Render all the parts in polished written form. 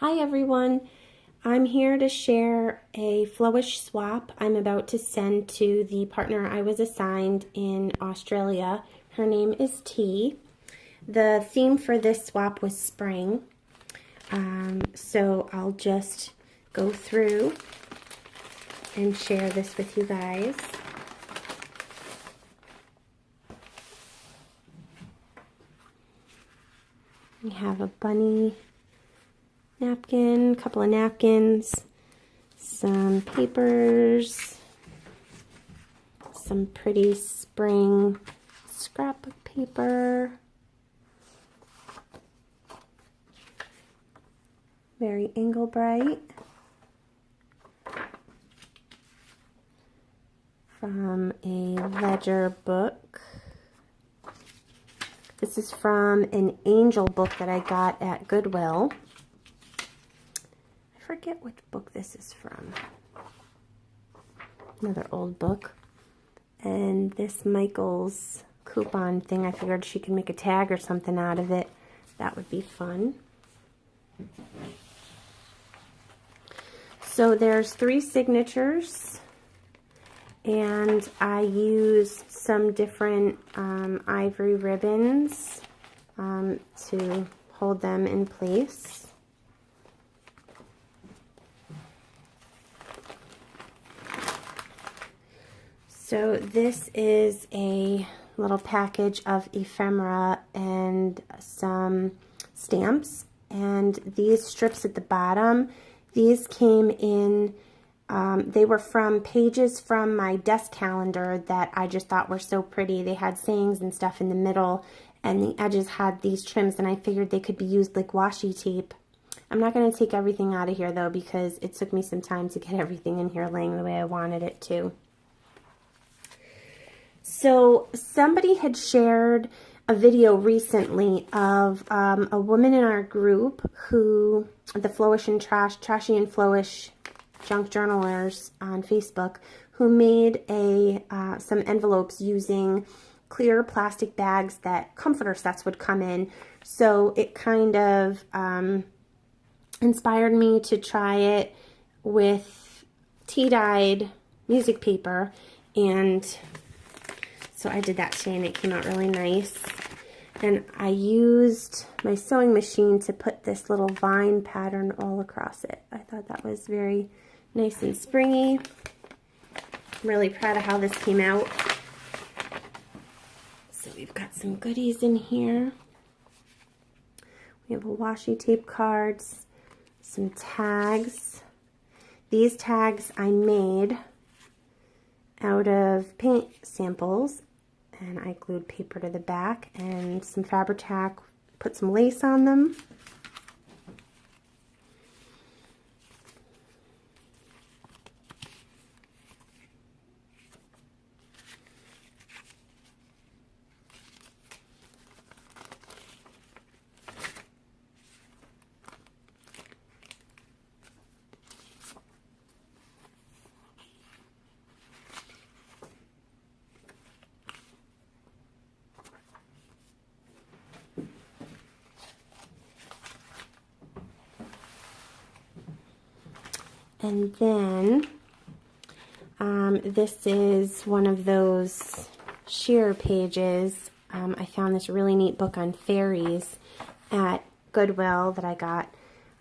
Hi everyone, I'm here to share a Flowish swap I'm about to send to the partner I was assigned in Australia. Her name is T. The theme for this swap was spring, so I'll just go through and share this with you guys. We have a bunny napkin, a couple of napkins, some papers, some pretty spring scrapbook paper, very angle bright, from a ledger book. This is from an angel book that I got at Goodwill. I forget which book this is from. Another old book. And this Michael's coupon thing, I figured she could make a tag or something out of it. That would be fun. So there's 3 signatures. And I used some different ivory ribbons to hold them in place. So this is a little package of ephemera and some stamps, and these strips at the bottom, these came in, they were from pages from my desk calendar that I just thought were so pretty. They had sayings and stuff in the middle, and the edges had these trims, and I figured they could be used like washi tape. I'm not going to take everything out of here though, because it took me some time to get everything in here laying the way I wanted it to. So somebody had shared a video recently of a woman in our group who, the Flowish and Trashy and Flowish Junk Journalers on Facebook, who made some envelopes using clear plastic bags that comforter sets would come in. So it kind of inspired me to try it with tea-dyed music paper, and so I did that today and it came out really nice. And I used my sewing machine to put this little vine pattern all across it. I thought that was very nice and springy. I'm really proud of how this came out. So we've got some goodies in here. We have a washi tape cards, some tags. These tags I made out of paint samples, and I glued paper to the back and some Fabri-Tac, put some lace on them. And then this is one of those sheer pages. I found this really neat book on fairies at Goodwill that I got,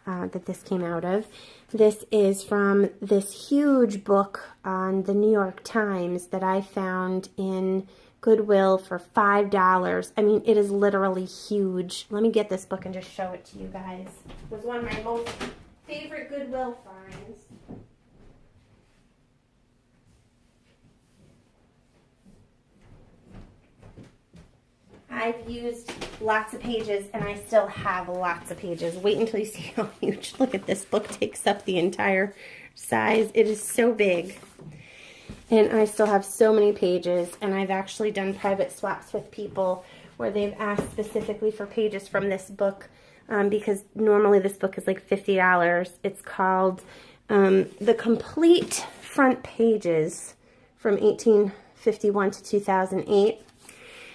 that this came out of. This is from this huge book on the New York Times that I found in Goodwill for $5. I mean, it is literally huge. Let me get this book and just show it to you guys. It was one of my most favorite Goodwill finds. I've used lots of pages, and I still have lots of pages. Wait until you see how huge. Look at this book, takes up the entire size. It is so big. And I still have so many pages, and I've actually done private swaps with people where they've asked specifically for pages from this book, because normally this book is like $50. It's called The Complete Front Pages from 1851 to 2008.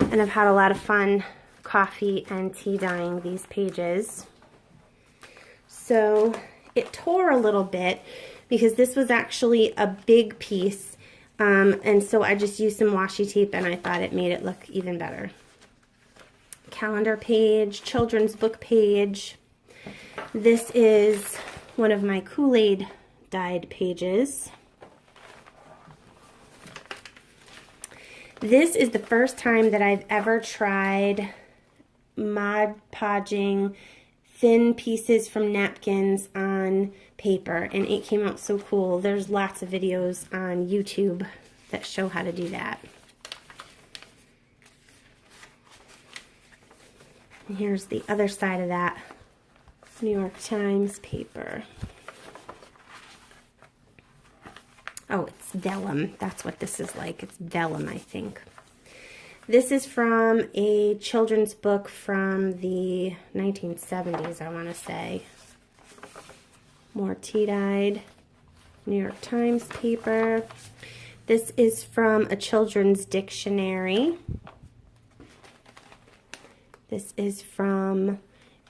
And I've had a lot of fun coffee and tea dyeing these pages. So it tore a little bit because this was actually a big piece. And so I just used some washi tape and I thought it made it look even better. Calendar page, children's book page. This is one of my Kool-Aid dyed pages. This is the first time that I've ever tried Mod Podging thin pieces from napkins on paper, and it came out so cool. There's lots of videos on YouTube that show how to do that. And here's the other side of that New York Times paper. Oh, it's vellum. That's what this is like. It's vellum, I think. This is from a children's book from the 1970s, I want to say. More tea-dyed New York Times paper. This is from a children's dictionary. This is from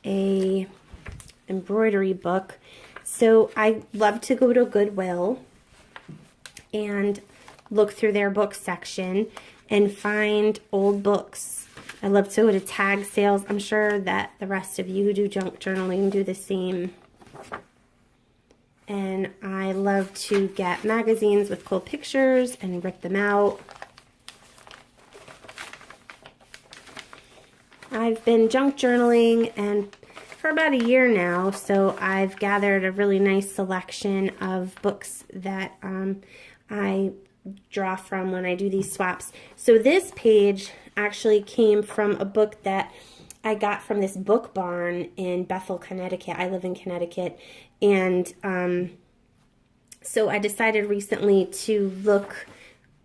a embroidery book. So I love to go to Goodwill and look through their book section and find old books. I love to go to tag sales. I'm sure that the rest of you who do junk journaling do the same. And I love to get magazines with cool pictures and rip them out. I've been junk journaling and for about a year now, so I've gathered a really nice selection of books that I draw from when I do these swaps. So this page actually came from a book that I got from this book barn in Bethel, Connecticut. I live in Connecticut, and so I decided recently to look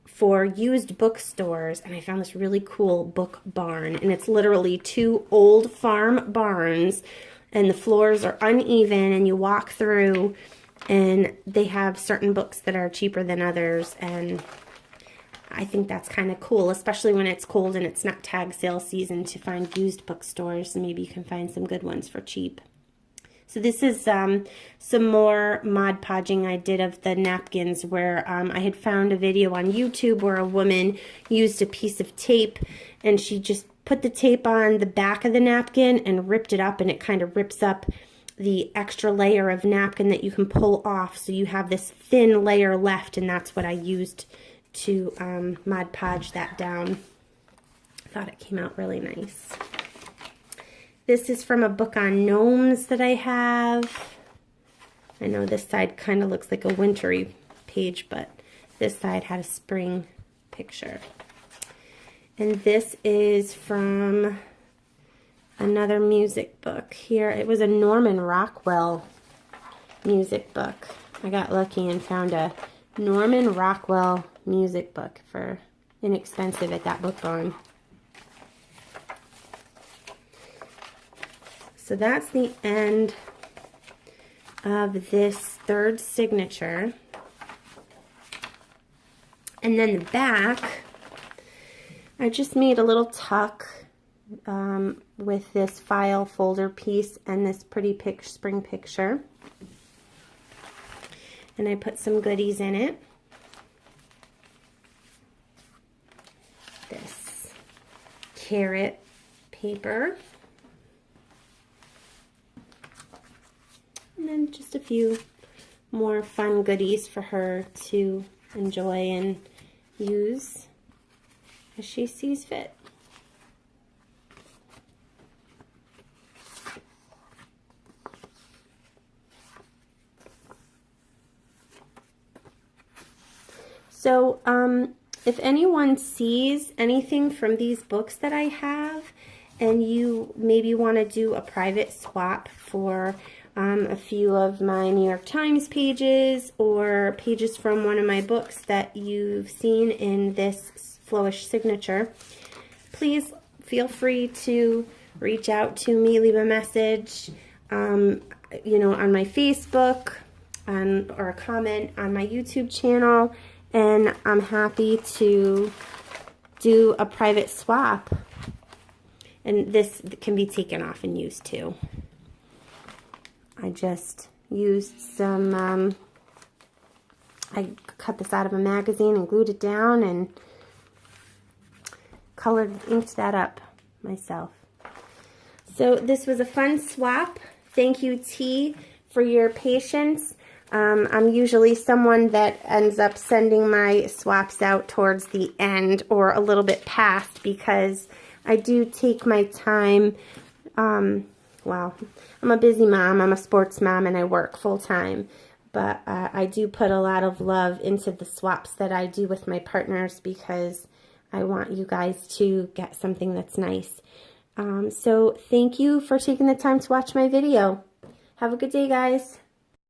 for used bookstores, and I found this really cool book barn, and it's literally two old farm barns, and the floors are uneven, and you walk through, and they have certain books that are cheaper than others, and I think that's kind of cool, especially when it's cold and it's not tag sale season, to find used bookstores. Maybe you can find some good ones for cheap. So this is some more Mod Podging I did of the napkins, where I had found a video on YouTube where a woman used a piece of tape and she just put the tape on the back of the napkin and ripped it up, and it kind of rips up the extra layer of napkin that you can pull off, so you have this thin layer left, and that's what I used to Mod Podge that down. I thought it came out really nice. This is from a book on gnomes that I have. I know this side kind of looks like a wintry page, but this side had a spring picture. And this is from another music book here. It was a Norman Rockwell music book. I got lucky and found a Norman Rockwell music book for inexpensive at that book barn. So that's the end of this third signature. And then the back, I just made a little tuck with this file folder piece and this pretty spring picture. And I put some goodies in it. This carrot paper. And then just a few more fun goodies for her to enjoy and use as she sees fit. So if anyone sees anything from these books that I have, and you maybe want to do a private swap for a few of my New York Times pages, or pages from one of my books that you've seen in this Flowish signature, please feel free to reach out to me, leave a message, you know, on my Facebook, or a comment on my YouTube channel, and I'm happy to do a private swap. And this can be taken off and used too. I just used some, I cut this out of a magazine and glued it down and inked that up myself. So this was a fun swap. Thank you, T, for your patience. I'm usually someone that ends up sending my swaps out towards the end or a little bit past because I do take my time. Well, I'm a busy mom, I'm a sports mom, and I work full time. But I do put a lot of love into the swaps that I do with my partners because I want you guys to get something that's nice. So thank you for taking the time to watch my video. Have a good day, guys.